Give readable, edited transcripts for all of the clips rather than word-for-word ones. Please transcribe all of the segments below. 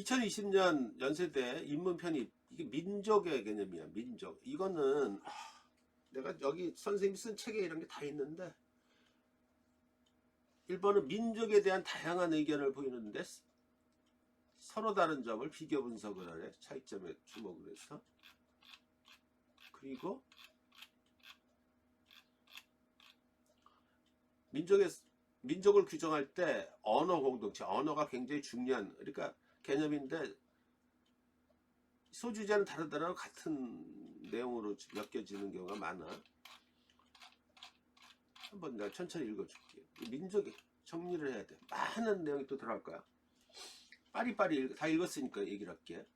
2020년 연세대 인문 편입, 이게 민족의 개념이야. 민족. 이거는 내가 여기 선생님이 쓴 책에 이런 게 다 있는데, 1번은 민족에 대한 다양한 의견을 보이는데 서로 다른 점을 비교 분석을 하래. 차이점에 주목을 해서. 그리고 민족을 규정할 때 언어 공동체, 언어가 굉장히 중요한, 그러니까 개념인데, 소주제는 다르더라도 같은 내용으로 엮여지는 경우가 많아. 한번 내가 천천히 읽어줄게. 민족이 정리를 해야 돼. 많은 내용이 또 들어갈 거야. 빠리빠리 다 읽었으니까 얘기를 할게.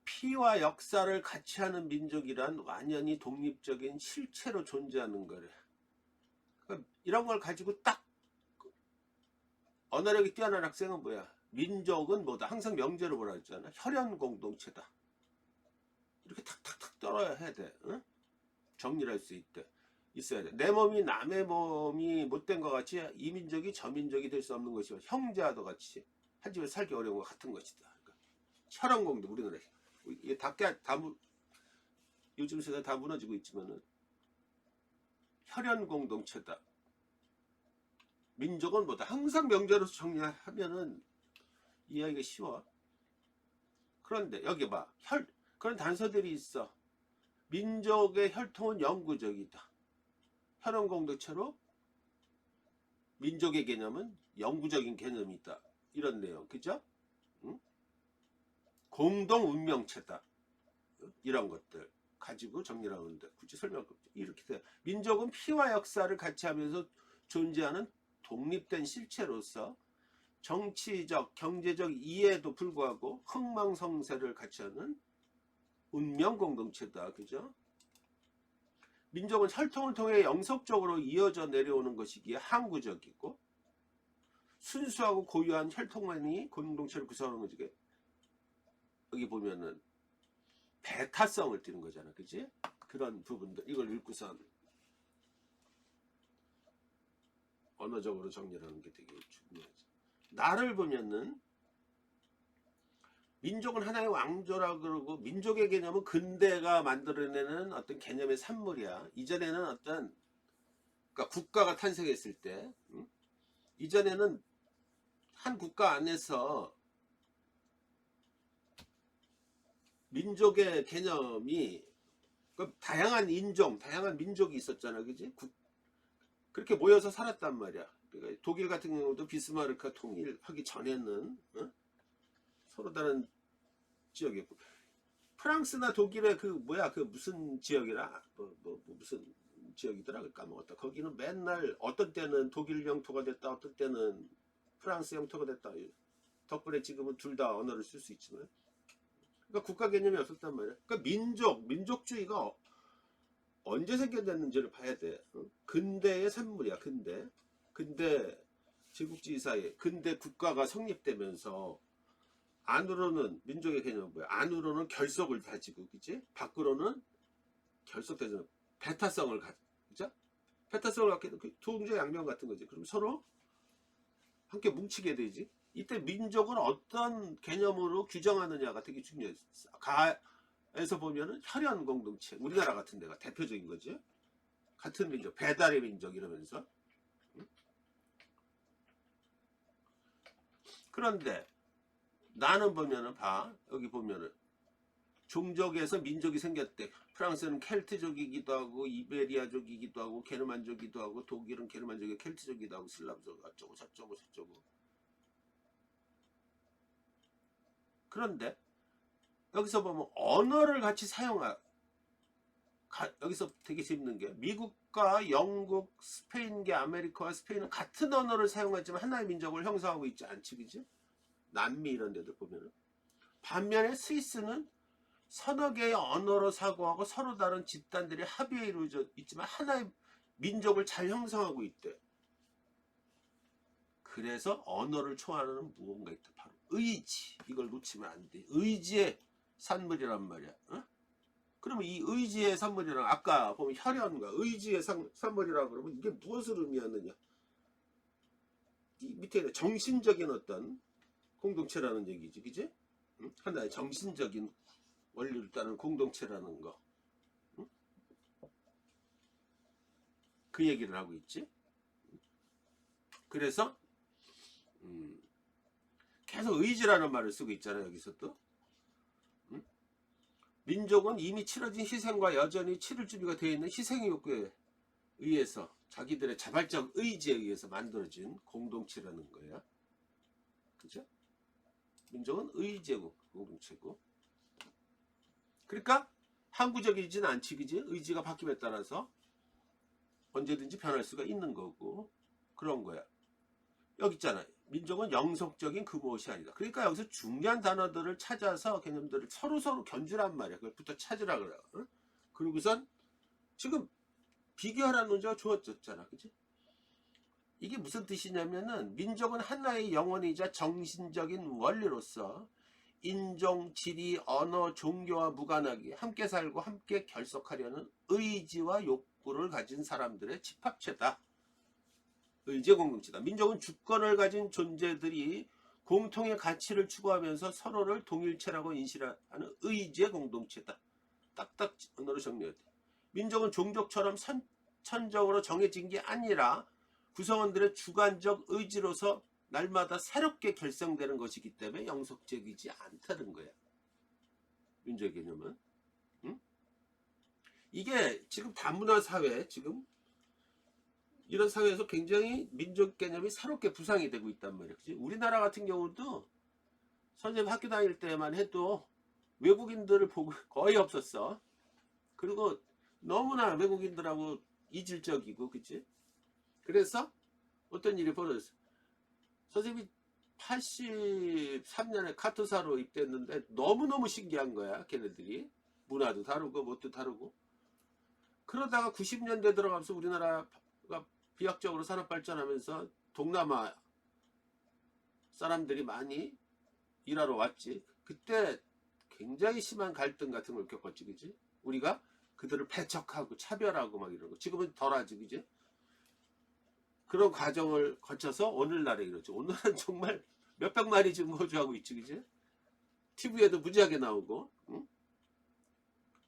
피와 역사를 같이 하는 민족이란 완연히 독립적인 실체로 존재하는 거래. 그러니까 이런 걸 가지고 딱 언어력이 뛰어난 학생은 뭐야? 민족은 뭐다? 항상 명제로 뭐라 했잖아. 혈연 공동체다. 이렇게 탁탁탁 떨어야 해야 돼. 응? 정리를 할 수 있어야 돼. 내 몸이 남의 몸이 못된 것 같이 이 민족이 저 민족이 될 수 없는 것이고, 형제와도 같이 한 집에 살기 어려운 것 같은 것이다. 그러니까 혈연 공동, 우리나라 이게 요즘 세대 다 무너지고 있지만은 혈연 공동체다. 민족은 뭐다? 항상 명제로서 정리하면은 이해하기가 쉬워. 그런데 여기 봐. 그런 단서들이 있어. 민족의 혈통은 영구적이다. 혈연 공동체로 민족의 개념은 영구적인 개념이 있다. 이런 내용. 그죠? 응? 공동 운명체다. 이런 것들 가지고 정리를 하는데 굳이 설명할 거 없죠. 이렇게 돼요. 민족은 피와 역사를 같이 하면서 존재하는 독립된 실체로서 정치적, 경제적 이해에도 불구하고 흥망성쇠를 같이 하는 운명 공동체다. 그죠? 민족은 혈통을 통해 영속적으로 이어져 내려오는 것이기에 항구적이고, 순수하고 고유한 혈통만이 공동체를 구성하는 거지. 여기 보면은 배타성을 띠는 거잖아. 그지? 그런 부분들 이걸 읽고선 언어적으로 정리를 하는 게 되게 중요하지. 나를 보면은 민족은 하나의 왕조라 그러고, 민족의 개념은 근대가 만들어내는 어떤 개념의 산물이야. 이전에는 어떤, 그러니까 국가가 탄생했을 때, 이전에는 한 국가 안에서 민족의 개념이, 다양한 인종, 다양한 민족이 있었잖아. 그지? 그렇게 모여서 살았단 말이야. 그러니까 독일 같은 경우도 비스마르크가 통일하기 전에는 서로 다른 지역이었고, 프랑스나 독일의 그 무슨 지역이라 무슨 지역이더라 까먹었다. 거기는 맨날 어떤 때는 독일 영토가 됐다, 어떤 때는 프랑스 영토가 됐다. 덕분에 지금은 둘 다 언어를 쓸 수 있지만, 그러니까 국가 개념이 없었단 말이야. 그러니까 민족주의가 언제 생겨났는지를 봐야 돼. 근대의 산물이야. 근대 제국주의 사이에 근대 국가가 성립되면서, 안으로는 민족의 개념은 뭐야? 안으로는 결속을 다지고, 그치? 밖으로는 결속되지 않는 배타성을 그죠? 배타성을 갖게 되는 그 동저양면 같은 거지. 그럼 서로 함께 뭉치게 되지. 이때 민족을 어떤 개념으로 규정하느냐가 되게 중요해. 가에서 보면은 혈연 공동체, 우리나라 같은 데가 대표적인 거지. 같은 민족, 배달의 민족 이러면서. 그런데 나는 보면은 여기 보면은 종족에서 민족이 생겼대. 프랑스는 켈트족이기도 하고, 이베리아족이기도 하고, 게르만족이기도 하고, 독일은 게르만족이 켈트족이기도 하고, 슬라브족 어쩌고 저쩌고. 그런데 여기서 보면 언어를 같이 여기서 되게 재밌는 게, 미국과 영국, 스페인계 아메리카와 스페인은 같은 언어를 사용하지만 하나의 민족을 형성하고 있지 않지, 그지? 남미 이런 데도 보면은. 반면에 스위스는 서너 개의 언어로 사고하고 서로 다른 집단들이 합의에 이루어져 있지만 하나의 민족을 잘 형성하고 있대. 그래서 언어를 초월하는 무언가 있다. 바로 의지. 이걸 놓치면 안 돼. 의지의 산물이란 말이야. 어? 그러면 이 의지의 산물이란, 아까 보면 혈연과 의지의 산물이라고 그러면 이게 무엇을 의미하느냐? 이 밑에 정신적인 어떤 공동체라는 얘기지, 그지? 응? 하나의 정신적인 원리를 따르는 공동체라는 거. 응? 그 얘기를 하고 있지. 그래서 계속 의지라는 말을 쓰고 있잖아요. 여기서 또 응? 민족은 이미 치러진 희생과 여전히 치를 준비가 되어 있는 희생의 욕구에 의해서 자기들의 자발적 의지에 의해서 만들어진 공동체라는 거야. 그죠? 민족은 의지의 공동체고. 그러니까 항구적이지는 않지, 그지? 의지가 바뀜에 따라서 언제든지 변할 수가 있는 거고 그런 거야. 여기 있잖아요. 민족은 영속적인 그 무엇이 아니다. 그러니까 여기서 중요한 단어들을 찾아서 개념들을 서로 견주란 말이야. 그걸부터 찾으라 그래. 응? 그리고선 지금 비교하라는 문제가 주어졌잖아. 그치? 이게 무슨 뜻이냐면은 민족은 하나의 영혼이자 정신적인 원리로서 인종, 지리, 언어, 종교와 무관하게 함께 살고 함께 결속하려는 의지와 욕구를 가진 사람들의 집합체다. 의지의 공동체다. 민족은 주권을 가진 존재들이 공통의 가치를 추구하면서 서로를 동일체라고 인식하는 의지의 공동체다. 딱딱 언어로 정리해야 돼. 민족은 종족처럼 선천적으로 정해진 게 아니라 구성원들의 주관적 의지로서 날마다 새롭게 결성되는 것이기 때문에 영속적이지 않다는 거야. 민족의 개념은. 응? 이게 지금 다문화 사회, 지금 이런 사회에서 굉장히 민족 개념이 새롭게 부상이 되고 있단 말이야. 그치? 우리나라 같은 경우도 선생님 학교 다닐 때만 해도 외국인들을 보고 거의 없었어. 그리고 너무나 외국인들하고 이질적이고, 그치? 그래서 어떤 일이 벌어졌어. 선생님이 83년에 카투사로 입대했는데 너무너무 신기한 거야. 걔네들이. 문화도 다르고 뭣도 다르고. 그러다가 90년대 들어가면서 우리나라가 비약적으로 산업 발전하면서 동남아 사람들이 많이 일하러 왔지. 그때 굉장히 심한 갈등 같은 걸 겪었지, 그지? 우리가 그들을 배척하고 차별하고 막 이러고. 지금은 덜하지, 그지? 그런 과정을 거쳐서 오늘날에 이러죠. 오늘은 정말 몇백 마리 지금 거주하고 있지, 그지? TV에도 무지하게 나오고. 응?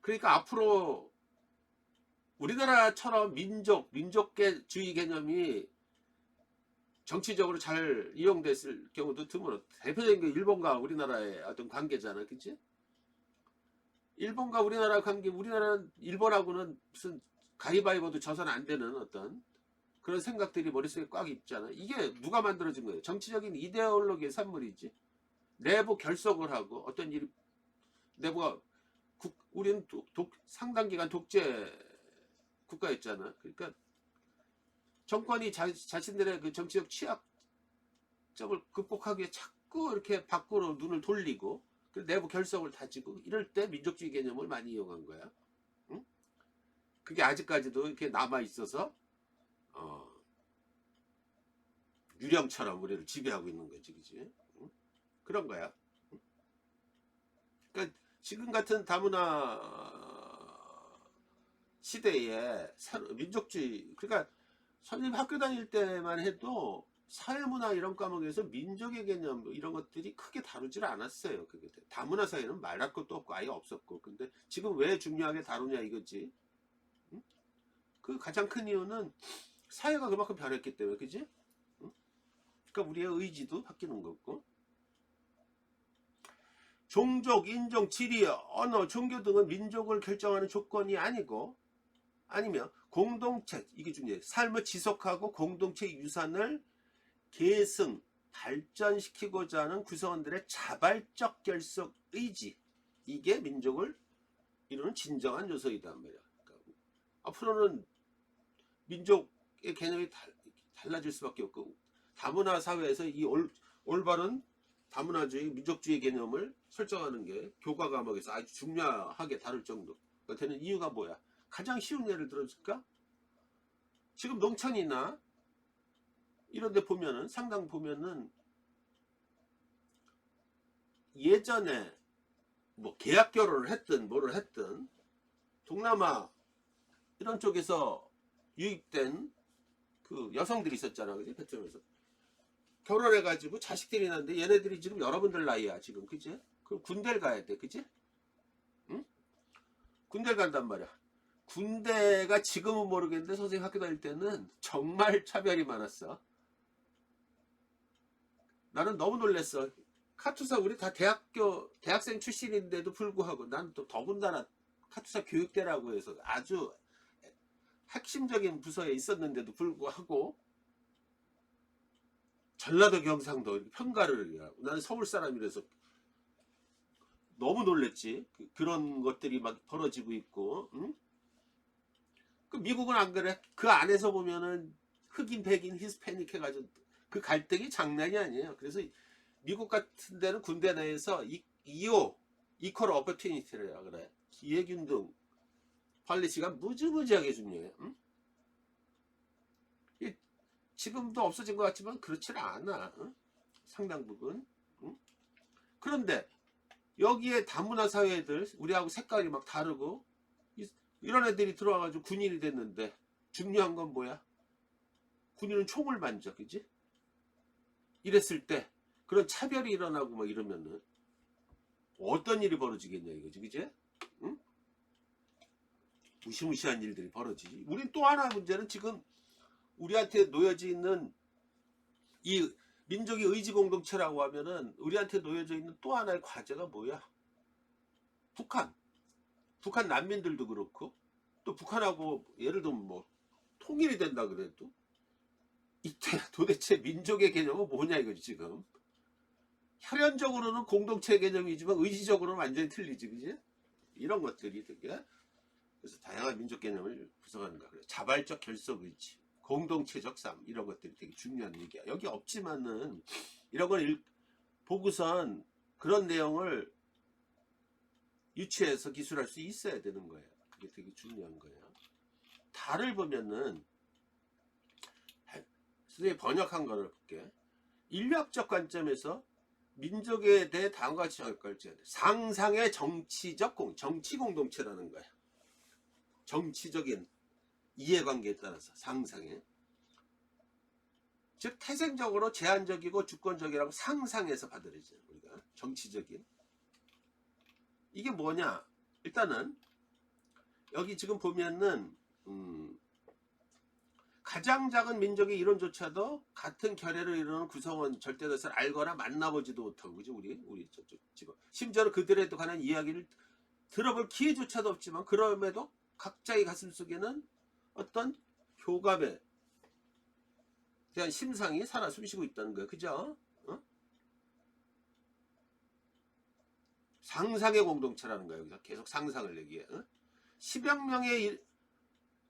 그러니까 앞으로 우리나라처럼 민족주의 개념이 정치적으로 잘 이용됐을 경우도 드물어. 대표적인 게 일본과 우리나라의 어떤 관계잖아, 그치? 일본과 우리나라 관계, 우리나라는 일본하고는 무슨 가위바위보도 져서는 안 되는 어떤 그런 생각들이 머릿속에 꽉 있잖아. 이게 누가 만들어진 거예요? 정치적인 이데올로기의 산물이지. 내부 결속을 하고 어떤 일이 내부가 우리는 상당 기간 독재 국가였잖아. 그러니까 정권이 자신들의 그 정치적 취약점을 극복하기 위해 자꾸 이렇게 밖으로 눈을 돌리고 내부 결속을 다지고 이럴 때 민족주의 개념을 많이 이용한 거야. 응? 그게 아직까지도 이렇게 남아 있어서 유령처럼 우리를 지배하고 있는 거지, 그지? 응? 그런 거야. 응? 그러니까 지금 같은 다문화 시대에 민족주의, 그러니까 선생님 학교 다닐 때만 해도 사회문화 이런 과목에서 민족의 개념 이런 것들이 크게 다루질 않았어요. 그게 다문화 사회는 말할 것도 없고 아예 없었고. 근데 지금 왜 중요하게 다루냐 이거지. 응? 그 가장 큰 이유는 사회가 그만큼 변했기 때문에, 그지? 응? 그러니까 우리의 의지도 바뀌는 거고. 종족, 인종, 지리, 언어, 종교 등은 민족을 결정하는 조건이 아니고 아니면 공동체, 이게 중요해. 삶을 지속하고 공동체 유산을 계승, 발전시키고자 하는 구성원들의 자발적 결속 의지. 이게 민족을 이루는 진정한 요소이단 말이야. 그러니까 앞으로는 민족의 개념이 달라질 수밖에 없고 다문화 사회에서 이 올바른 다문화주의, 민족주의 개념을 설정하는 게 교과 과목에서 아주 중요하게 다룰 정도가 되는 이유가 뭐야? 가장 쉬운 예를 들어줄까? 지금 농촌이나 이런 데 보면은 상당 보면은 예전에 뭐 계약 결혼을 했든 뭐를 했든 동남아 이런 쪽에서 유입된 그 여성들이 있었잖아, 그지? 베트남에서 결혼해가지고 자식들이 낳는데 얘네들이 지금 여러분들 나이야 지금, 그지? 그럼 군대를 가야 돼, 그지? 응? 군대를 간단 말이야. 군대가 지금은 모르겠는데 선생님 학교 다닐 때는 정말 차별이 많았어. 나는 너무 놀랬어. 카투사 우리 다 대학생 출신인데도 불구하고 난 또 더군다나 카투사 교육대라고 해서 아주 핵심적인 부서에 있었는데도 불구하고 전라도 경상도 이렇게 평가를 해요. 나는 서울 사람이라서 너무 놀랬지. 그런 것들이 막 벌어지고 있고. 응? 그 미국은 안 그래. 그 안에서 보면은 흑인, 백인, 히스패닉 해가지고 그 갈등이 장난이 아니에요. 그래서 미국 같은 데는 군대 내에서 이오 이퀄 어퍼튜니티래요. 그래. 기회균등 퀄리티가 무지무지하게 중요해요. 응? 지금도 없어진 것 같지만 그렇지는 않아. 응? 상당 부분. 응? 그런데 여기에 다문화 사회들 우리하고 색깔이 막 다르고 이런 애들이 들어와가지고 군인이 됐는데 중요한 건 뭐야? 군인은 총을 만져, 그지? 이랬을 때 그런 차별이 일어나고 막 이러면은 어떤 일이 벌어지겠냐 이거지, 그지? 응? 무시무시한 일들이 벌어지지. 우린 또 하나 문제는 지금 우리한테 놓여져 있는 이 민족의 의지 공동체라고 하면은 우리한테 놓여져 있는 또 하나의 과제가 뭐야? 북한 난민들도 그렇고 또 북한하고 예를 들면 뭐 통일이 된다 그래도 이때 도대체 민족의 개념은 뭐냐 이거지 지금. 혈연적으로는 공동체 개념이지만 의지적으로는 완전히 틀리지, 그지? 이런 것들이 되게 그래서 다양한 민족 개념을 구성하는가 그래. 자발적 결속 의지, 공동체적 삶 이런 것들이 되게 중요한 얘기야. 여기 없지만은 이런 걸 보고선 그런 내용을 유치해서 기술할 수 있어야 되는 거예요. 그게 되게 중요한 거예요. 달을 보면은 선생님이 번역한 거를 볼게. 인류학적 관점에서 민족에 대해 다음과 같이 정할지 상상의 정치 공동체라는 거야. 정치적인 이해관계에 따라서 상상에 즉 태생적으로 제한적이고 주권적이라고 상상해서 받아들이죠. 우리가 정치적인 이게 뭐냐? 일단은 여기 지금 보면은 가장 작은 민족의 이론조차도 같은 결례를 이루는 구성원 절대자를 알거나 만나보지도 못하고, 그죠? 우리 저쪽 지금 심지어는 그들에 관한 이야기를 들어볼 기회조차도 없지만 그럼에도 각자의 가슴 속에는 어떤 교감에 대한 심상이 살아 숨쉬고 있다는 거예요, 그죠? 어? 상상의 공동체라는 거예요. 여기서 계속 상상을 얘기해. 어? 10여 명의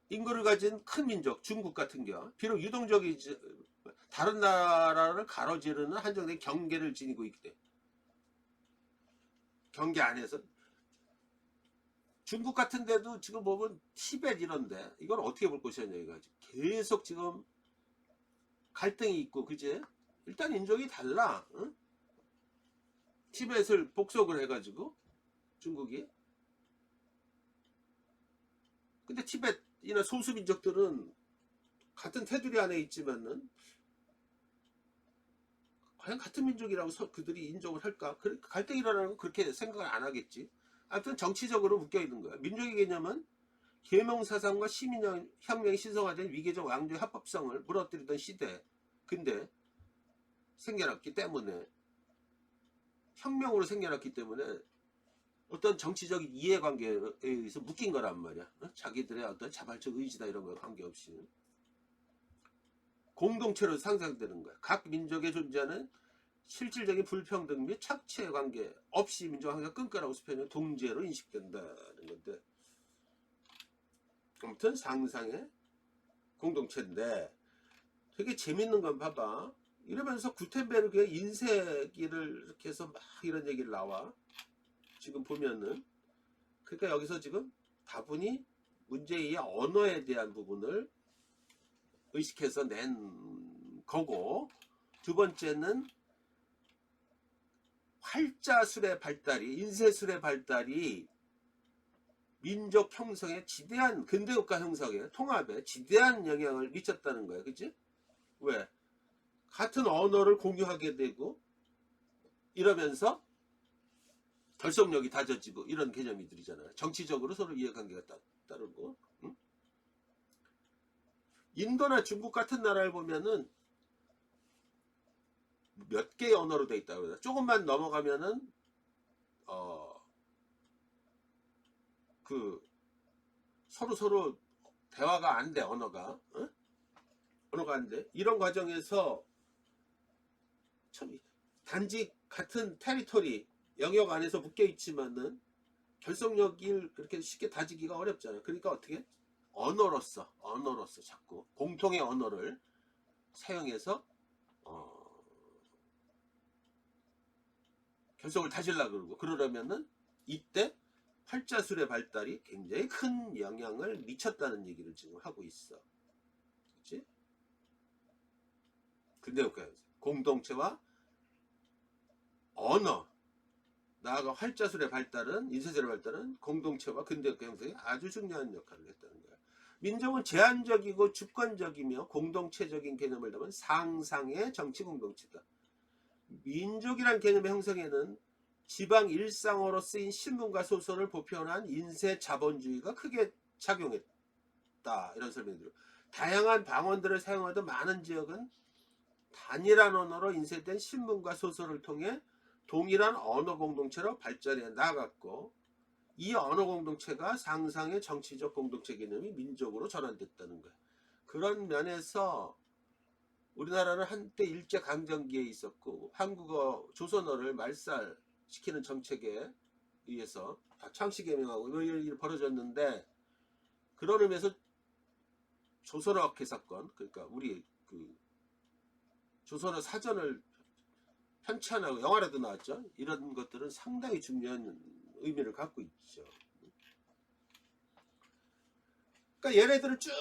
인구를 가진 큰 민족 중국 같은 경우 비록 유동적이지 다른 나라를 가로지르는 한정된 경계를 지니고 있기 때문에 경계 안에서 중국 같은 데도 지금 보면 티벳 이런데 이걸 어떻게 볼 것이냐 이거 계속 지금 갈등이 있고, 그지? 일단 인종이 달라. 응? 티벳을 복속을 해가지고 중국이 근데 티벳이나 소수민족들은 같은 테두리 안에 있지만은 과연 같은 민족이라고 그들이 인정을 할까? 갈등이 일어나는 건 그렇게 생각을 안 하겠지. 아무튼 정치적으로 묶여있는 거야. 민족의 개념은 계몽사상과 시민혁명이 신성화된 위계적 왕조의 합법성을 무너뜨리던 시대. 근데 생겨났기 때문에 혁명으로 생겨났기 때문에 어떤 정치적 이해관계에 의해서 묶인 거란 말이야. 자기들의 어떤 자발적 의지다 이런 거 관계없이 공동체로 상상되는 거야. 각 민족에 존재하는 실질적인 불평등 및 착취의 관계 없이 민족 항상 끈끈하고 수평적 동제로 인식된다는 건데 아무튼 상상의 공동체인데 되게 재밌는 건 봐봐. 이러면서 구텐베르그의 인쇄기를 이렇게 해서 막 이런 얘기를 나와. 지금 보면은 그러니까 여기서 지금 다분히 문제의 언어에 대한 부분을 의식해서 낸 거고 두 번째는 활자술의 발달이 인쇄술의 발달이 민족 형성에 지대한 근대국가 형성에 통합에 지대한 영향을 미쳤다는 거야. 그치? 왜? 같은 언어를 공유하게 되고 이러면서 결속력이 다져지고 이런 개념이들이잖아요. 정치적으로 서로 이해관계가 따르고. 응? 인도나 중국 같은 나라를 보면은 몇 개의 언어로 돼 있다고 해요. 조금만 넘어가면은 그 서로 대화가 안 돼. 언어가. 어? 언어가 안 돼. 이런 과정에서 참 단지 같은 테리토리 영역 안에서 묶여 있지만은 결속력을 그렇게 쉽게 다지기가 어렵잖아요. 그러니까 어떻게 언어로서 자꾸 공통의 언어를 사용해서 결속을 다지려고 그러고 그러려면은 이때 활자술의 발달이 굉장히 큰 영향을 미쳤다는 얘기를 지금 하고 있어. 그렇지? 근대국가 공동체와 언어 나아가 활자술의 발달은 인쇄술의 발달은 공동체와 근대국가 형성에 아주 중요한 역할을 했다는 거야. 민족은 제한적이고 주권적이며 공동체적인 개념을 담은 상상의 정치 공동체다. 민족이란 개념의 형성에는 지방 일상어로 쓰인 신문과 소설을 보편한 인쇄 자본주의가 크게 작용했다. 이런 설명이 들어요. 다양한 방언들을 사용하던 많은 지역은 단일한 언어로 인쇄된 신문과 소설을 통해 동일한 언어 공동체로 발전해 나갔고 이 언어 공동체가 상상의 정치적 공동체 개념이 민족으로 전환됐다는 거예요. 그런 면에서 우리나라는 한때 일제강점기에 있었고 한국어 조선어를 말살시키는 정책에 의해서 다 창씨개명하고 이런 일이 벌어졌는데 그런 의미에서 조선어 학회 사건 그러니까 우리 그 조선어 사전을 편찬하고 영화라도 나왔죠. 이런 것들은 상당히 중요한 의미를 갖고 있죠. 그러니까 얘네들을 쭉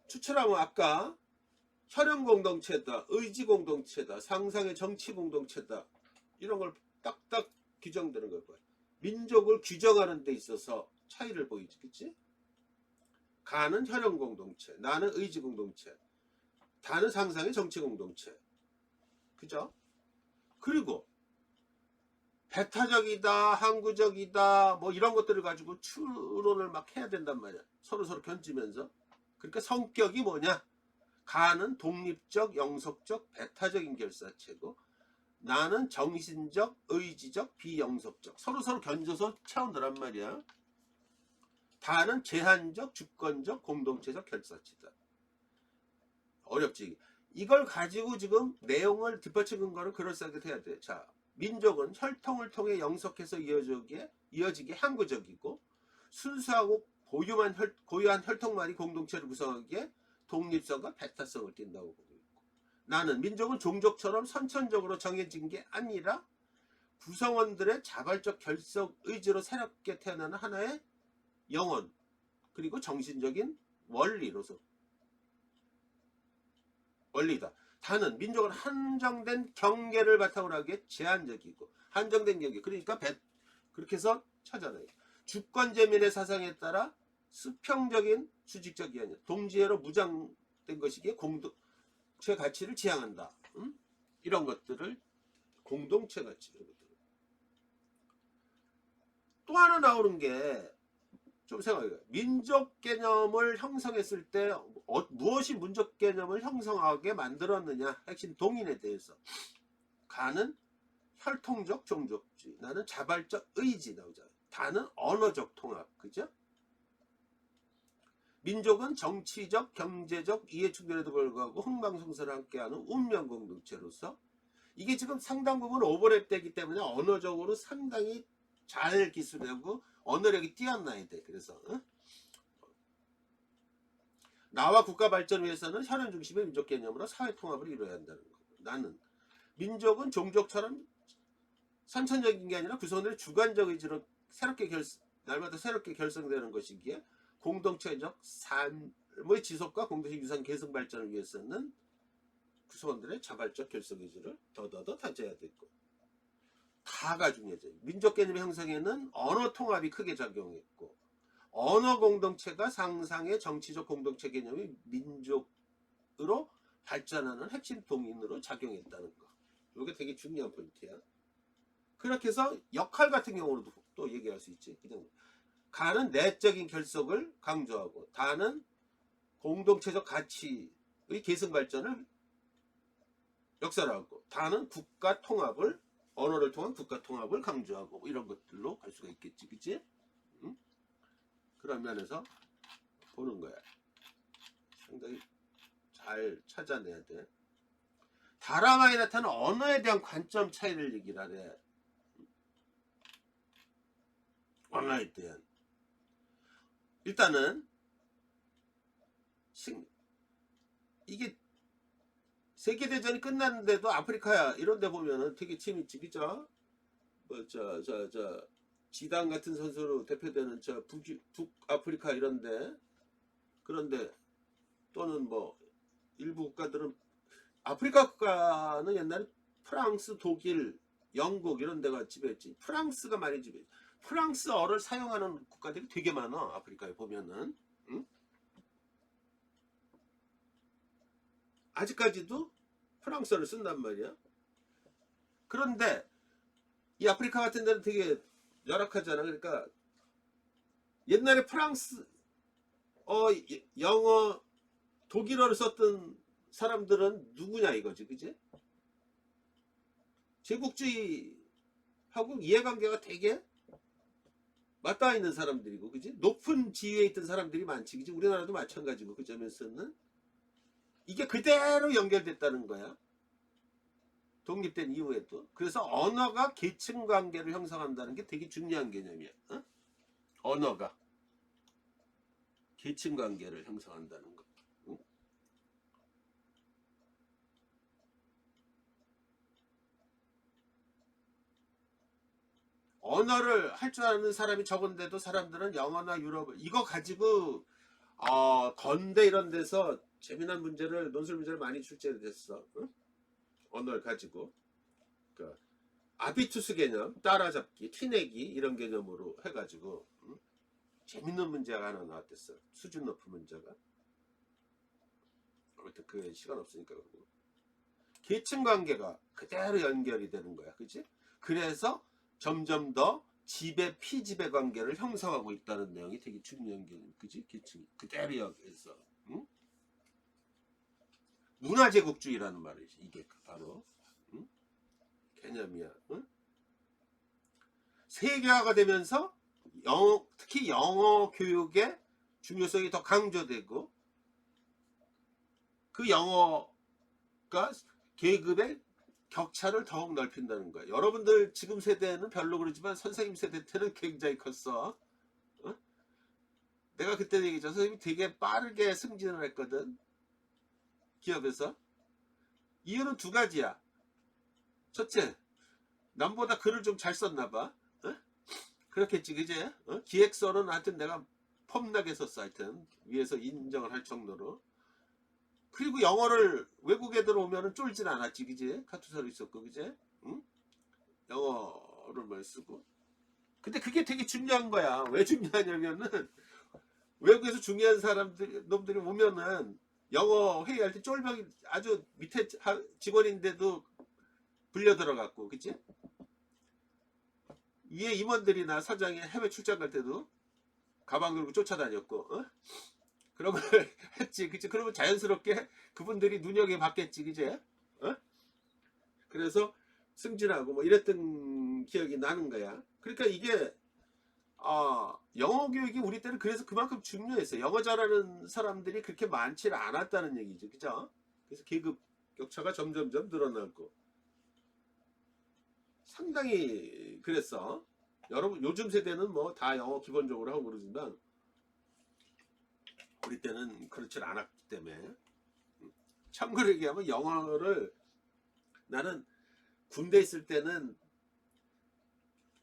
추출하면 아까 혈연 공동체다, 의지 공동체다, 상상의 정치 공동체다 이런 걸 딱딱 규정되는 걸 거야. 민족을 규정하는 데 있어서 차이를 보이지, 그치? 가는 혈연 공동체, 나는 의지 공동체, 다는 상상의 정치 공동체, 그죠? 그리고 배타적이다, 항구적이다, 뭐 이런 것들을 가지고 추론을 막 해야 된단 말이야. 서로 견지면서. 그러니까 성격이 뭐냐? 가는 독립적, 영속적, 배타적인 결사체고 나는 정신적, 의지적, 비영속적. 서로 견줘서 채운다란 말이야. 다는 제한적, 주권적, 공동체적 결사체다. 어렵지. 이걸 가지고 지금 내용을 뒷받치는 거는 그럴싸하게 해야 돼. 자, 민족은 혈통을 통해 영속해서 이어지게 항구적이고 순수하고 고유한 혈통만이 공동체를 구성하기에 독립성과 배타성을 띈다고 보고 있고 나는 민족은 종족처럼 선천적으로 정해진 게 아니라 구성원들의 자발적 결속 의지로 새롭게 태어나는 하나의 영혼 그리고 정신적인 원리다. 다는 민족은 한정된 경계를 바탕으로 하기에 제한적이고 한정된 경계 그러니까 그렇게 해서 찾아내요. 주권제민의 사상에 따라 수평적인 수직적이 아니라 동지애로 무장된 것이기에 공동체 가치를 지향한다. 이런 것들을 공동체 가치 또 하나 나오는 게 좀 생각해요. 민족 개념을 형성했을 때 무엇이 민족 개념을 형성하게 만들었느냐 핵심 동인에 대해서 가는 혈통적 종족주의 나는 자발적 의지 나오잖아요. 다는 언어적 통합 그죠? 민족은 정치적 경제적 이해충돌에도 불구하고 흥망성쇠를 함께하는 운명 공동체로서 이게 지금 상당 부분 오버랩되기 때문에 언어적으로 상당히 잘 기술하고 언어력이 뛰어나야 돼. 그래서 나와 국가 발전을 위해서는 혈연 중심의 민족 개념으로 사회 통합을 이루어야 한다는 거고 나는 민족은 종족처럼 선천적인 게 아니라 구성원들의 주관적 의지로 날마다 새롭게 결성되는 것이기에 공동체적 삶의 지속과 공동체 유산 계승 발전을 위해서는 구성원들의 자발적 결성 의지를 더더더 다져야 되고 다가 중요하죠. 민족 개념의 형성에는 언어 통합이 크게 작용했고 언어 공동체가 상상의 정치적 공동체 개념이 민족 동인으로 발전하는 핵심 동인으로 작용했다는 거. 이게 되게 중요한 포인트야. 그렇게 해서 역할 같은 경우도 또 얘기할 수 있지. 그냥 가는 내적인 결속을 강조하고 다는 공동체적 가치의 계승 발전을 역설하고 다는 국가 통합을 언어를 통한 국가 통합을 강조하고 뭐 이런 것들로 갈 수가 있겠지, 그치? 응? 그런 면에서 보는 거야. 상당히 잘 찾아내야 돼. 다람아에 나타나는 언어에 대한 관점 차이를 얘기를 하래. 언어에 대한. 일단은 이게 세계대전이 끝났는데도 아프리카 이런 데 보면은 되게 재밌지, 그죠? 뭐, 지단 같은 선수로 대표되는 북아프리카 이런데, 그런데 또는 뭐, 일부 국가들은, 아프리카 국가는 옛날에 프랑스, 독일, 영국 이런 데가 지배했지. 프랑스가 많이 지배했지. 프랑스어를 사용하는 국가들이 되게 많아, 아프리카에 보면은. 응? 아직까지도 프랑스어를 쓴단 말이야. 그런데 이 아프리카 같은 데는 되게 열악하잖아. 그러니까 옛날에 프랑스 영어 독일어를 썼던 사람들은 누구냐 이거지, 그지? 제국주의하고 이해관계가 되게 맞닿아 있는 사람들이고, 그지? 높은 지위에 있던 사람들이 많지, 그지? 우리나라도 마찬가지고 그 점에서는 이게 그대로 연결됐다는 거야. 독립된 이후에도. 그래서 언어가 계층 관계를 형성한다는 게 되게 중요한 개념이야. 어? 언어가 계층 관계를 형성한다는 거. 응? 언어를 할 줄 아는 사람이 적은데도 사람들은 영어나 유럽 이거 가지고 건대 이런 데서 재미난 문제를 논술 문제를 많이 출제됐어. 응? 언어를 가지고 그러니까 아비투스 개념, 따라잡기, 티내기 이런 개념으로 해가지고 응? 재밌는 문제가 하나 나왔댔어. 수준 높은 문제가. 아무튼 그 시간 없으니까 그러고. 계층 관계가 그대로 연결이 되는 거야, 그치? 그래서 점점 더 지배 피지배 관계를 형성하고 있다는 내용이 되게 중요한 개념, 그치? 계층 그대로 여기서 응? 문화제국주의라는 말이지. 이게 바로 응? 개념이야. 응? 세계화가 되면서 특히 영어 교육의 중요성이 더 강조되고 그 영어가 계급의 격차를 더욱 넓힌다는 거야. 여러분들 지금 세대는 별로 그러지만 선생님 세대 때는 굉장히 컸어. 어? 내가 그때 얘기했죠. 선생님이 되게 빠르게 승진을 했거든. 기업에서. 이유는 두 가지야. 첫째, 남보다 글을 좀 잘 썼나 봐. 어? 그렇겠지, 그제? 기획서는 하여튼 내가 폼나게 썼어. 하여튼 위에서 인정을 할 정도로. 그리고 영어를 외국 애들 오면은 쫄진 않았지, 그제? 카투사로 있었고, 그제? 응? 영어를 많이 쓰고. 근데 그게 되게 중요한 거야. 왜 중요하냐면은 외국에서 중요한 놈들이 오면은 영어 회의할 때 쫄병이 아주 밑에 직원인데도 불려 들어갔고, 그치? 위에 임원들이나 사장이 해외 출장 갈 때도 가방 들고 쫓아다녔고, 어? 그런 걸 했지, 그치? 그러면 자연스럽게 그분들이 눈여겨봤겠지, 그치? 어? 그래서 승진하고 뭐 이랬던 기억이 나는 거야. 그러니까 이게 영어 교육이 우리 때는 그래서 그만큼 중요했어요. 영어 잘하는 사람들이 그렇게 많지 않았다는 얘기죠. 그죠? 그래서 계급 격차가 점점점 늘어나고 상당히 그랬어. 여러분 요즘 세대는 뭐 다 영어 기본적으로 하고 그러지만 우리 때는 그렇지 않았기 때문에 참고로 얘기하면 영어를 나는 군대 있을 때는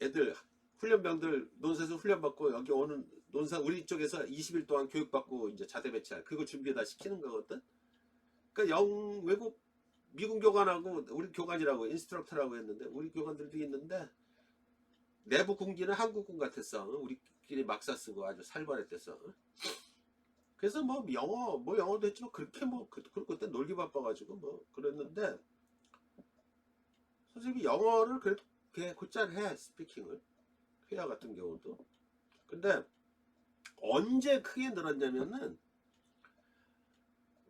애들 훈련병들 논사에서 훈련받고 여기 오는 논사 우리 쪽에서 20일 동안 교육받고 이제 자대 배치할 그거 준비다 시키는 거거든. 그러니까 외국 미군 교관하고 우리 교관이라고 인스트럭터라고 했는데 우리 교관들도 있는데 내부 군기는 한국군 같았어. 우리끼리 막사 쓰고 아주 살벌했댔어. 그래서 뭐 영어도 했지만 그렇게 그때 놀기 바빠가지고 뭐 그랬는데 솔직히 영어를 그래도 곧잘 해. 스피킹을 회화 같은 경우도. 근데 언제 크게 늘었냐면은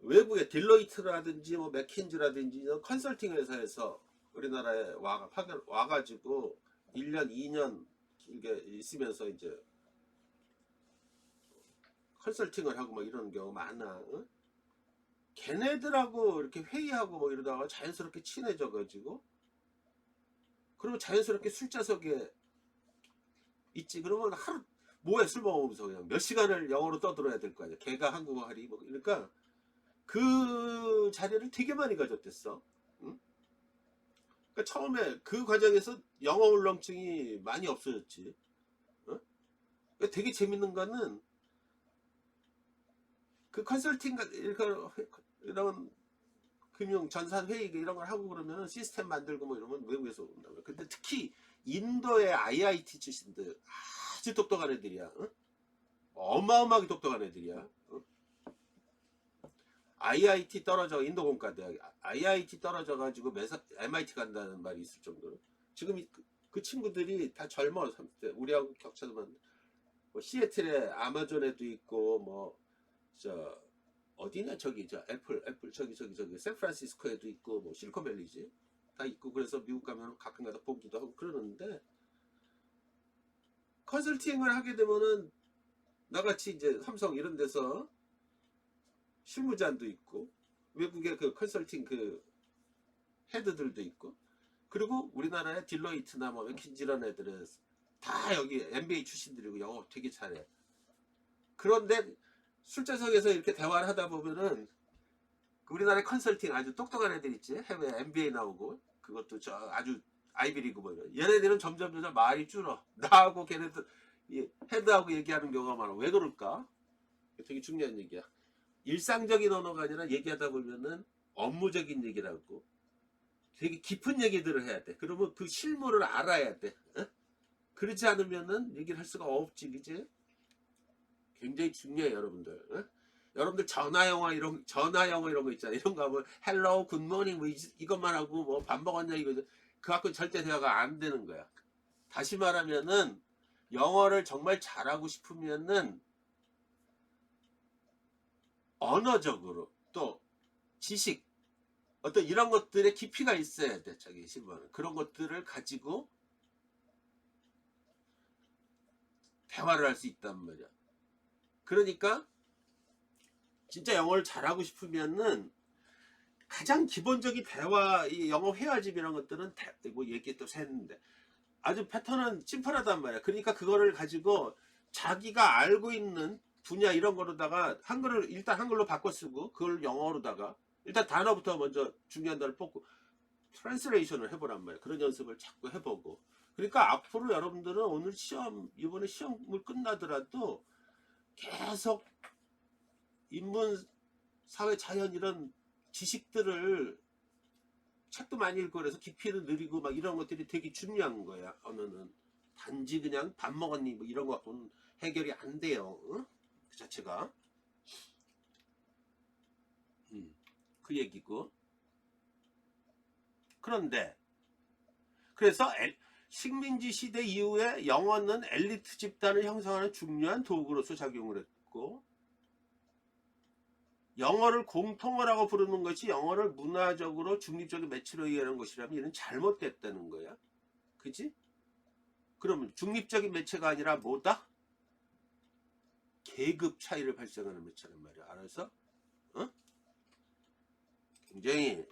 외국의 딜로이트라든지 뭐 맥킨지라든지 컨설팅 회사에서 우리나라에 와가지고 1년 2년 길게 있으면서 이제 컨설팅을 하고 막 이러는 경우 많아. 응? 걔네들하고 이렇게 회의하고 뭐 이러다가 자연스럽게 친해져 가지고 그리고 자연스럽게 술자석에 있지. 그러면 하루 뭐해 술 먹으면서 그냥 몇 시간을 영어로 떠들어야 될 거 아니야. 걔가 한국어 하리 뭐 그러니까 그 자리를 되게 많이 가졌댔어. 응? 그러니까 처음에 그 과정에서 영어 울렁증이 많이 없어졌지. 응? 그러니까 되게 재밌는 거는 그 컨설팅 이런 금융 전산 회의 이런 걸 하고 그러면 시스템 만들고 뭐 이러면 외국에서 온다고요. 근데 특히 인도의 IIT 출신들 아주 똑똑한 애들이야. 응? 어마어마하게 똑똑한 애들이야. 응? IIT 떨어져 인도공과대학 IIT 떨어져 가지고 MIT 간다는 말이 있을 정도로 지금 그 친구들이 다 젊어 30대 우리하고 격차도 많은데 뭐 시애틀에 아마존에도 있고 뭐 저 어디냐 저기 저 애플 저기 샌프란시스코에도 있고 뭐 실리콘밸리지 다 있고 그래서 미국 가면 가끔가다 보기도 하고 그러는데 컨설팅을 하게 되면은 나같이 이제 삼성 이런 데서 실무자도 있고 외국의 그 컨설팅 그 헤드들도 있고 그리고 우리나라의 딜로이트나 뭐 맥킨지 이런 애들은 다 여기 MBA 출신들이고 영어 되게 잘해. 그런데 술자석에서 이렇게 대화를 하다 보면은 우리나라의 컨설팅 아주 똑똑한 애들 있지 해외 MBA 나오고 그것도 저 아주 아이비리그 뭐 이런 얘네들은 점점 말이 줄어. 나하고 걔네들 헤드하고 얘기하는 경우가 많아. 왜 그럴까? 되게 중요한 얘기야. 일상적인 언어가 아니라 얘기하다 보면은 업무적인 얘기라고 되게 깊은 얘기들을 해야 돼. 그러면 그 실무를 알아야 돼. 어? 그렇지 않으면은 얘기를 할 수가 없지, 그지? 굉장히 중요해, 여러분들. 어? 여러분들 전화 영어 이런 거 있잖아. 이런 거 하면 헬로, 굿모닝 뭐 이것만 하고 뭐 밥 먹었냐 이거 그 갖고 절대 대화가 안 되는 거야. 다시 말하면은 영어를 정말 잘하고 싶으면은 언어적으로 또 지식 어떤 이런 것들의 깊이가 있어야 돼. 저기 신부는 그런 것들을 가지고 대화를 할 수 있단 말이야. 그러니까 진짜 영어를 잘하고 싶으면은 가장 기본적인 대화, 이 영어 회화집 이런 것들은 뭐 얘기 또 했는데 아주 패턴은 심플하단 말이야. 그러니까 그거를 가지고 자기가 알고 있는 분야 이런 거로다가 한글을 일단 한글로 바꿔 쓰고 그걸 영어로다가 일단 단어부터 먼저 중요한 단어를 뽑고 트랜스레이션을 해보란 말이야. 그런 연습을 자꾸 해보고. 그러니까 앞으로 여러분들은 오늘 이번에 시험을 끝나더라도 계속 인문, 사회, 자연 이런 지식들을 책도 많이 읽고 그래서 깊이를 늘리고 막 이런 것들이 되게 중요한 거야. 언어는 단지 그냥 밥 먹었니 뭐 이런 거 갖고는 해결이 안 돼요. 응? 그 자체가 그 얘기고. 그런데 그래서 식민지 시대 이후에 영어는 엘리트 집단을 형성하는 중요한 도구로서 작용을 했고 영어를 공통어라고 부르는 것이 영어를 문화적으로 중립적인 매체로 이해하는 것이라면 이는 잘못됐다는 거야. 그지? 그러면 중립적인 매체가 아니라 뭐다? 계급 차이를 발생하는 매체란 말이야. 알아서? 어? 굉장히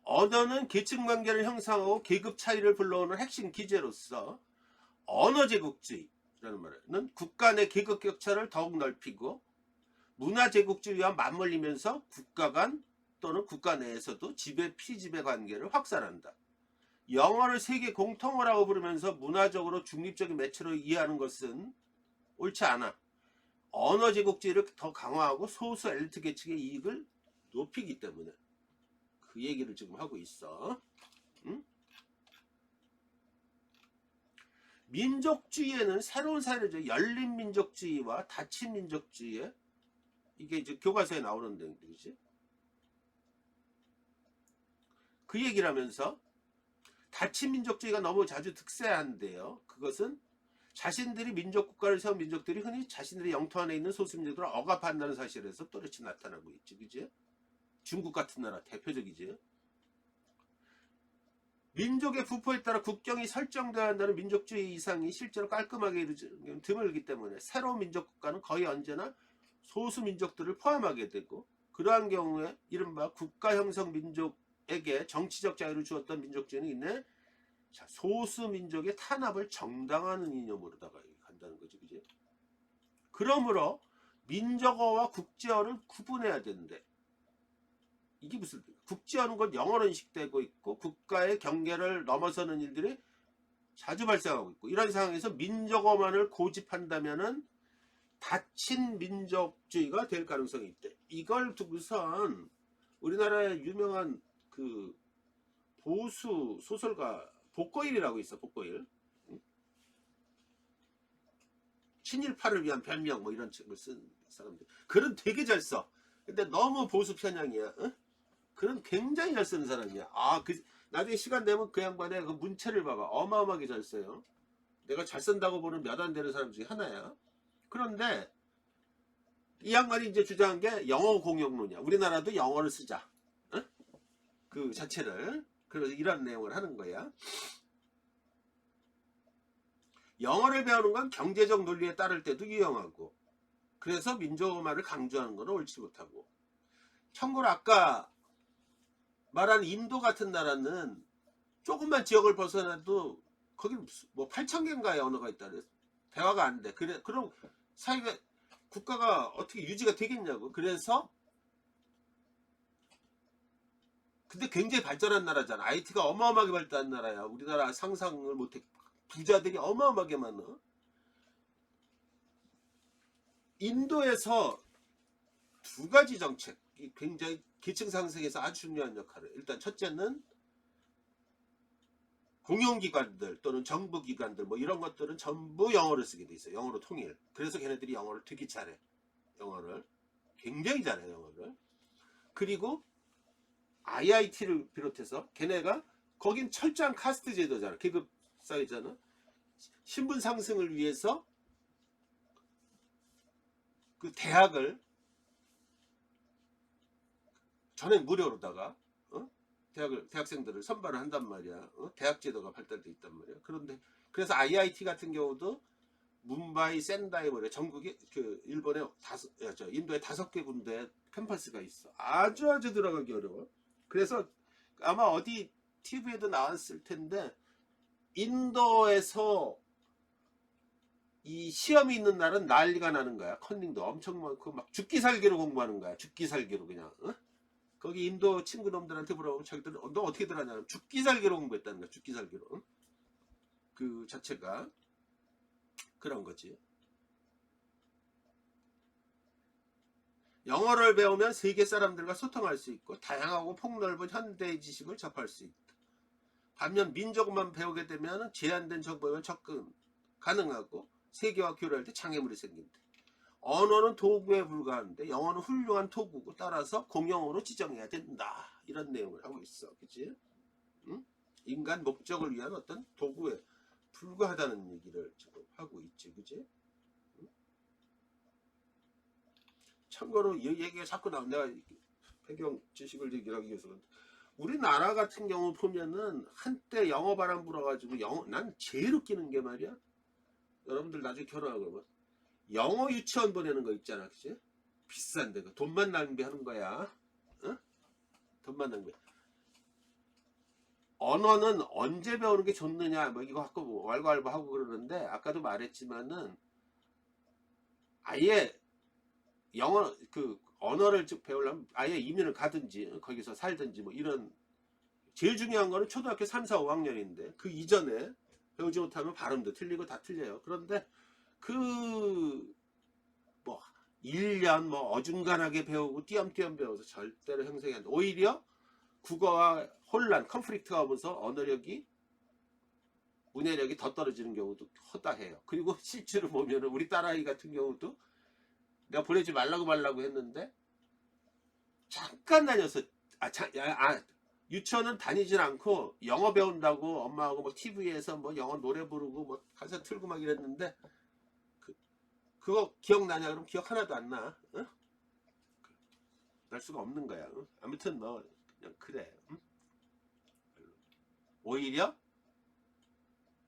언어는 계층 관계를 형성하고 계급 차이를 불러오는 핵심 기제로서 언어 제국주의라는 말은 국가 내 계급 격차를 더욱 넓히고 문화 제국주의와 맞물리면서 국가 간 또는 국가 내에서도 지배 피지배 관계를 확산한다. 영어를 세계 공통어라고 부르면서 문화적으로 중립적인 매체로 이해하는 것은 옳지 않아. 언어 제국주의를 더 강화하고 소수 엘리트 계층의 이익을 높이기 때문에 그 얘기를 지금 하고 있어. 응? 민족주의에는 새로운 사회죠. 열린 민족주의와 닫힌 민족주의, 이게 이제 교과서에 나오는 내용들이지. 그 얘기를 하면서 닫힌 민족주의가 너무 자주 득세한데요. 그것은 자신들이 민족국가를 세운 민족들이 흔히 자신들의 영토 안에 있는 소수민족들을 억압한다는 사실에서 또렷이 나타나고 있지. 그지? 중국 같은 나라 대표적이지. 민족의 부포에 따라 국경이 설정되어야 한다는 민족주의 이상이 실제로 깔끔하게 이루어지는 경우는 드물기 때문에 새로운 민족국가는 거의 언제나 소수민족들을 포함하게 되고, 그러한 경우에 이른바 국가형성 민족에게 정치적 자유를 주었던 민족주의는 이내 소수민족의 탄압을 정당화하는 이념으로다가 간다는 거지. 그지? 그러므로 민족어와 국제어를 구분해야 되는데, 이게 무슨, 국제어는 건 영어로 인식되고 있고 국가의 경계를 넘어서는 일들이 자주 발생하고 있고, 이런 상황에서 민족어만을 고집한다면은 닫힌 민족주의가 될 가능성이 있대. 이걸 두고선 우리나라의 유명한 그 보수 소설가 복고일이라고 있어. 복고일. 친일파를 위한 변명 뭐 이런 책을 쓴 사람들. 글은 되게 잘 써. 근데 너무 보수 편향이야. 응? 글은 굉장히 잘 쓰는 사람이야. 나중에 시간 되면 그 양반의 그 문체를 봐봐. 어마어마하게 잘 써요. 내가 잘 쓴다고 보는 몇 안 되는 사람 중에 하나야. 그런데 이 양반이 이제 주장한 게 영어 공용론이야. 우리나라도 영어를 쓰자. 응? 그 자체를. 그래서 이런 내용을 하는 거야. 영어를 배우는 건 경제적 논리에 따를 때도 유용하고, 그래서 민족어만을 강조하는 건 옳지 못하고, 참고로 아까 말한 인도 같은 나라는 조금만 지역을 벗어나도 거기 뭐 8,000개인가의 언어가 있다 그래서 대화가 안 돼. 그럼 사회가, 국가가 어떻게 유지가 되겠냐고. 그래서 근데 굉장히 발전한 나라잖아. IT가 어마어마하게 발달한 나라야. 우리나라 상상을 못해. 부자들이 어마어마하게 많아. 인도에서 두 가지 정책이 굉장히 계층 상승에서 아주 중요한 역할을. 일단 첫째는 공용기관들 또는 정부기관들 뭐 이런 것들은 전부 영어를 쓰게 돼 있어. 영어로 통일. 그래서 걔네들이 영어를 되게 잘해. 영어를 굉장히 잘해. 영어를. 그리고 IIT를 비롯해서 걔네가, 거긴 철저한 카스트 제도잖아. 계급 사회잖아. 신분 상승을 위해서 그 대학을 전액 무료로다가 대학생들을 선발을 한단 말이야. 대학 제도가 발달돼 있단 말이야. 그런데 그래서 IIT 같은 경우도 뭄바이, 센다이 뭐 전국에 그 일본에 인도에 5개 군데 캠퍼스가 있어. 아주 들어가기 어려워. 그래서 아마 어디 TV에도 나왔을 텐데, 인도에서 이 시험이 있는 날은 난리가 나는 거야. 컨닝도 엄청 많고 막 죽기 살기로 공부하는 거야. 죽기 살기로 그냥. 거기 인도 친구놈들한테 물어보면 자기들 너 어떻게 들었냐, 죽기 살기로 공부했다는 거야. 죽기 살기로. 그 자체가 그런 거지. 영어를 배우면 세계 사람들과 소통할 수 있고 다양하고 폭넓은 현대의 지식을 접할 수 있다. 반면 민족만 배우게 되면 제한된 정보에만 접근 가능하고 세계와 교류할 때 장애물이 생긴다. 언어는 도구에 불과한데 영어는 훌륭한 도구고 따라서 공용어로 지정해야 된다. 이런 내용을 하고 있어. 그치? 응? 인간 목적을 위한 어떤 도구에 불과하다는 얘기를 지금 하고 있지. 그치? 응? 참고로 이 얘기가 자꾸 나온, 내가 배경 지식을 얘기하기 위해서, 우리나라 같은 경우 보면은 한때 영어 바람 불어가지고 난 제일 웃기는 게 말이야. 여러분들 나중에 결혼하고 그러면 영어 유치원 보내는 거 있잖아. 그치? 비싼데 그 돈만 낭비하는 거야. 응? 돈만 낭비. 언어는 언제 배우는 게 좋느냐 뭐 이거 갖고 뭐 왈가왈부 하고 그러는데, 아까도 말했지만은 아예 영어 그 언어를 배우려면 아예 이민을 가든지 거기서 살든지 뭐 이런, 제일 중요한 거는 초등학교 3, 4, 5학년인데 그 이전에 배우지 못하면 발음도 틀리고 다 틀려요. 그런데 그 뭐 1년 뭐 어중간하게 배우고 띄엄띄엄 배워서 절대로 형성이 안 돼. 오히려 국어와 혼란, 컨플릭트가 오면서 언어력이 문해력이 더 떨어지는 경우도 허다해요. 그리고 실제로 보면은 우리 딸아이 같은 경우도 내가 보내지 말라고 했는데 잠깐 다녀서 유치원은 다니질 않고 영어 배운다고 엄마하고 뭐 TV에서 뭐 영어 노래 부르고 뭐 가사 틀고 막 이랬는데 그거 기억나냐? 그럼 기억 하나도 안 나. 응? 날 수가 없는 거야. 응? 아무튼 뭐 그냥 그래. 응? 오히려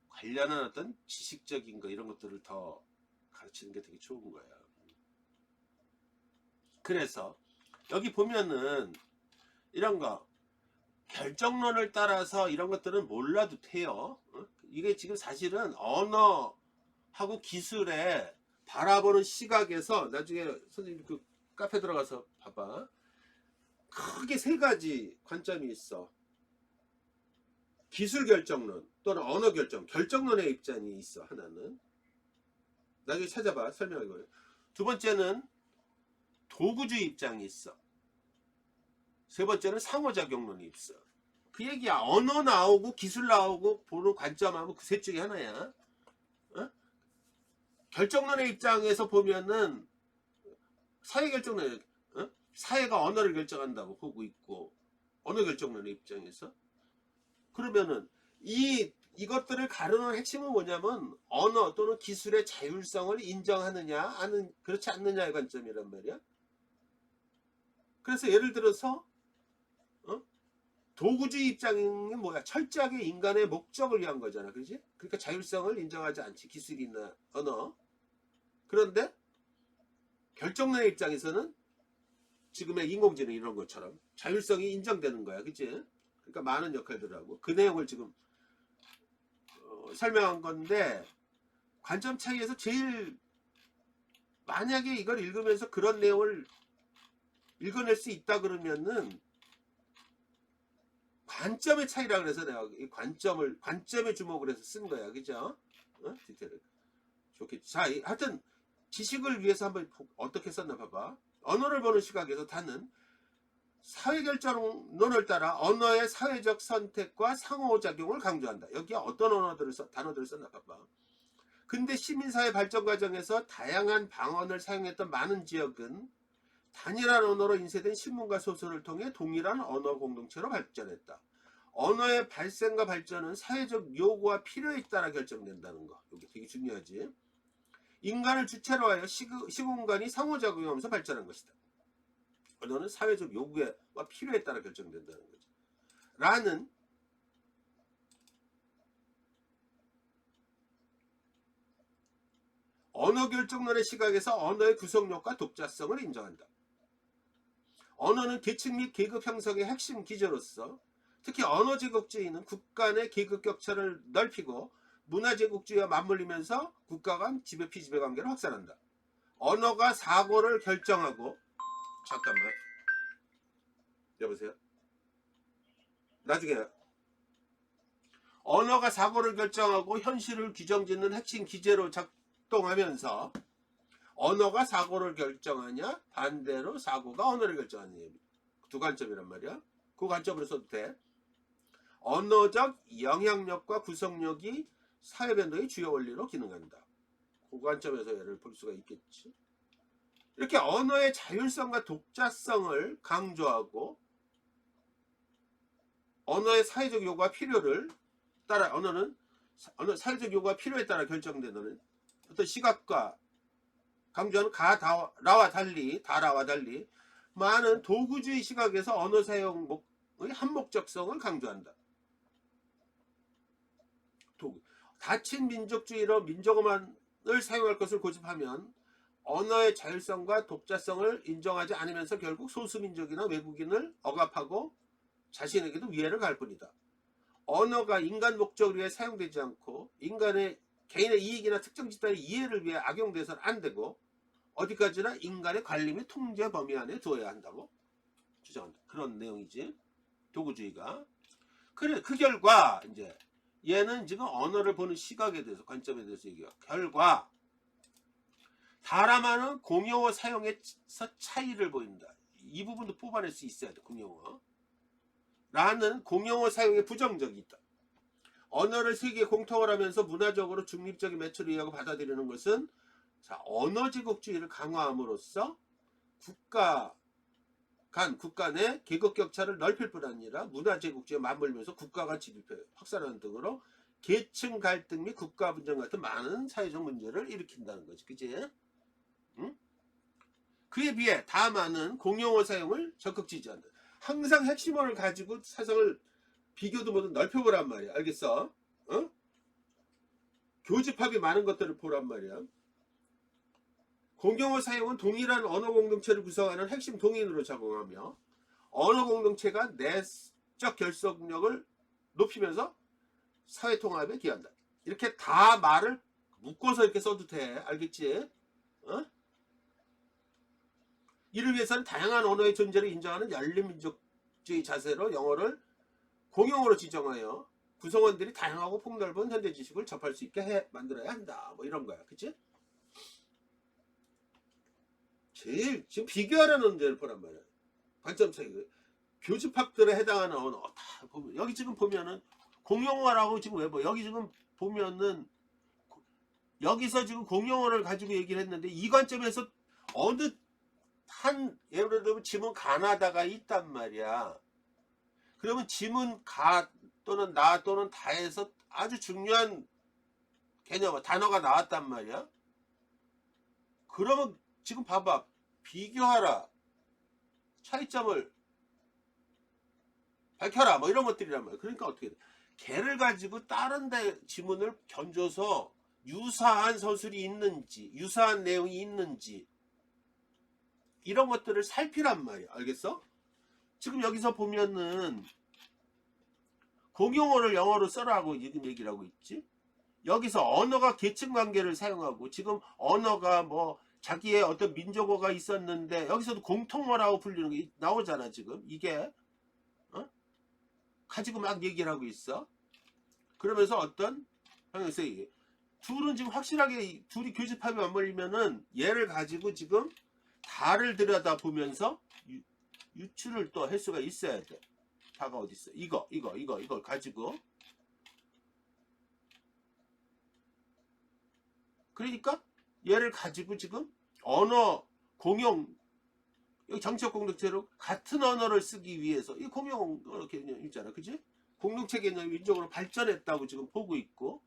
관련한 어떤 지식적인 거 이런 것들을 더 가르치는 게 되게 좋은 거야. 그래서 여기 보면은 이런 거 결정론을 따라서 이런 것들은 몰라도 돼요. 어? 이게 지금 사실은 언어하고 기술에 바라보는 시각에서 나중에 선생님 그 카페 들어가서 봐봐. 크게 세 가지 관점이 있어. 기술 결정론 또는 언어 결정론의 입장이 있어. 하나는 나중에 찾아봐 설명하고요. 두 번째는 도구주의 입장이 있어. 세 번째는 상호작용론이 있어. 그 얘기야. 언어 나오고 기술 나오고 보는 관점하고 그 셋 중에 하나야. 어? 결정론의 입장에서 보면은 사회결정론, 어? 사회가 언어를 결정한다고 보고 있고 언어 결정론의 입장에서 그러면은 이것들을 가르는 핵심은 뭐냐면 언어 또는 기술의 자율성을 인정하느냐 그렇지 않느냐의 관점이란 말이야. 그래서 예를 들어서 도구주의 입장은 뭐야? 철저하게 인간의 목적을 위한 거잖아. 그지? 그러니까 자율성을 인정하지 않지. 기술이나 언어. 그런데 결정론의 입장에서는 지금의 인공지능 이런 것처럼 자율성이 인정되는 거야. 그치? 그러니까 많은 역할들을 하고 그 내용을 지금 설명한 건데 관점 차이에서 제일 만약에 이걸 읽으면서 그런 내용을 읽어낼 수 있다 그러면은 관점의 차이라 그래서 내가 이 관점에 주목을 해서 쓴 거야. 그죠? 디테일. 좋겠지. 자, 하여튼 지식을 위해서 한번 어떻게 썼나 봐봐. 언어를 보는 시각에서 다는 사회결정론을 따라 언어의 사회적 선택과 상호작용을 강조한다. 여기에 어떤 단어들을 썼나 봐봐. 근대 시민사회 발전 과정에서 다양한 방언을 사용했던 많은 지역은 단일한 언어로 인쇄된 신문과 소설을 통해 동일한 언어 공동체로 발전했다. 언어의 발생과 발전은 사회적 요구와 필요에 따라 결정된다는 거. 이게 되게 중요하지. 인간을 주체로 하여 시공간이 상호작용하면서 발전한 것이다. 언어는 사회적 요구와 필요에 따라 결정된다는 거죠. 라는 언어 결정론의 시각에서 언어의 구성력과 독자성을 인정한다. 언어는 계층 및 계급 형성의 핵심 기조로서 특히 언어 제국주의는 국가 내 계급 격차를 넓히고 문화 제국주의와 맞물리면서 국가 간 지배 피지배 관계를 확산한다. 언어가 사고를 결정하고 잠깐만 여보세요? 나중에 언어가 사고를 결정하고 현실을 규정짓는 핵심 기제로 작동하면서 언어가 사고를 결정하냐 반대로 사고가 언어를 결정하느냐 두 관점이란 말이야. 그 관점으로 써도 돼. 언어적 영향력과 구성력이 사회변동의 주요 원리로 기능한다. 그 관점에서 얘를 볼 수가 있겠지. 이렇게 언어의 자율성과 독자성을 강조하고 언어의 사회적 요구와 필요를 따라 언어는 사회적 요구와 필요에 따라 결정되는 어떤 시각과 강조하는 다라와 달리 많은 도구주의 시각에서 언어 사용의 한목적성을 강조한다. 닫힌 민족주의로 민족어만을 사용할 것을 고집하면 언어의 자율성과 독자성을 인정하지 않으면서 결국 소수민족이나 외국인을 억압하고 자신에게도 위해를 가할 뿐이다. 언어가 인간 목적을 위해 사용되지 않고 개인의 이익이나 특정 집단의 이해를 위해 악용돼서는 안 되고 어디까지나 인간의 관리 및 통제 범위 안에 두어야 한다고 주장한다. 그런 내용이지. 도구주의가. 그래 그 결과 이제 얘는 지금 언어를 보는 시각에 대해서 관점에 대해서 얘기해요. 결과 다람하는 공용어 사용에서 차이를 보인다. 이 부분도 뽑아낼 수 있어야 돼. 공용어 라는 공용어 사용에 부정적이 있다. 언어를 세계 공통을 하면서 문화적으로 중립적인 매체로 이해하고 받아들이는 것은 자, 언어 제국주의를 강화함으로써 국가 내 계급 격차를 넓힐 뿐 아니라 문화 제국주의에 맞물면서 국가가 진입해 확산하는 등으로 계층 갈등 및 국가 분쟁 같은 많은 사회적 문제를 일으킨다는 거지. 그지? 응? 그에 비해 다 많은 공용어 사용을 적극 지지한다. 항상 핵심어를 가지고 사상을 비교도 뭐든 넓혀보란 말이야. 알겠어? 어? 교집합이 많은 것들을 보란 말이야. 공용어 사용은 동일한 언어 공동체를 구성하는 핵심 동인으로 작용하며 언어 공동체가 내적 결속력을 높이면서 사회 통합에 기여한다. 이렇게 다 말을 묶어서 이렇게 써도 돼. 알겠지? 어? 이를 위해서는 다양한 언어의 존재를 인정하는 열린민족주의 자세로 영어를 공용어로 지정하여 구성원들이 다양하고 폭넓은 현대 지식을 접할 수 있게 만들어야 한다. 뭐 이런 거야. 그치? 제일 지금 비교하라는 문제를 보란 말이야. 관점 차이. 교집합들에 해당하는 언어 다 보면 여기 지금 보면은 공용어라고 지금 왜 뭐 여기 지금 보면은 여기서 지금 공용어를 가지고 얘기를 했는데 이 관점에서 어느 한 예를 들면 지문 가나다가 있단 말이야. 그러면 지문 가 또는 나 또는 다에서 아주 중요한 개념 단어가 나왔단 말이야. 그러면 지금 봐봐. 비교하라. 차이점을 밝혀라. 뭐 이런 것들이란 말이야. 그러니까 어떻게 돼? 걔를 가지고 다른 데 지문을 견줘서 유사한 서술이 있는지 유사한 내용이 있는지 이런 것들을 살피란 말이야. 알겠어? 지금 여기서 보면은 공용어를 영어로 써라고 지금 얘기를 하고 있지. 여기서 언어가 계층 관계를 사용하고 지금 언어가 뭐 자기의 어떤 민족어가 있었는데 여기서도 공통어라고 불리는 게 나오잖아. 지금 이게 어? 가지고 막 얘기를 하고 있어. 그러면서 어떤 형용사에 둘은 지금 확실하게 둘이 교집합이 맞물리면은 얘를 가지고 지금 다를 들여다 보면서 유추를 또 할 수가 있어야 돼. 다가 어디 있어? 이걸 가지고. 그러니까 얘를 가지고 지금 언어 공용 여기 정치적 공동체로 같은 언어를 쓰기 위해서 이 공용 개념 있잖아, 그지? 공동체 개념이 인적으로 발전했다고 지금 보고 있고.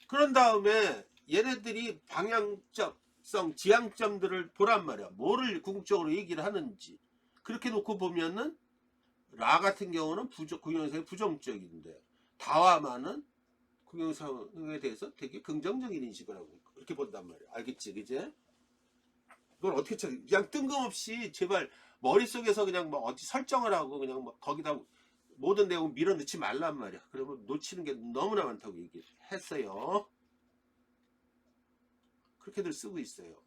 그런 다음에 얘네들이 방향성, 지향점들을 보란 말이야. 뭐를 궁극적으로 얘기를 하는지. 그렇게 놓고 보면은 라 같은 경우는 공용사의 부정적인데 다와 마는 공용사에 대해서 되게 긍정적인 인식을 하고 있고 그렇게 본단 말이야. 알겠지, 그제? 이걸 어떻게 쳐? 그냥 뜬금없이 제발 머릿속에서 그냥 뭐 어디 설정을 하고 그냥 뭐 거기다 모든 내용 밀어넣지 말란 말이야. 그러면 놓치는 게 너무나 많다고 얘기했어요. 그렇게들 쓰고 있어요.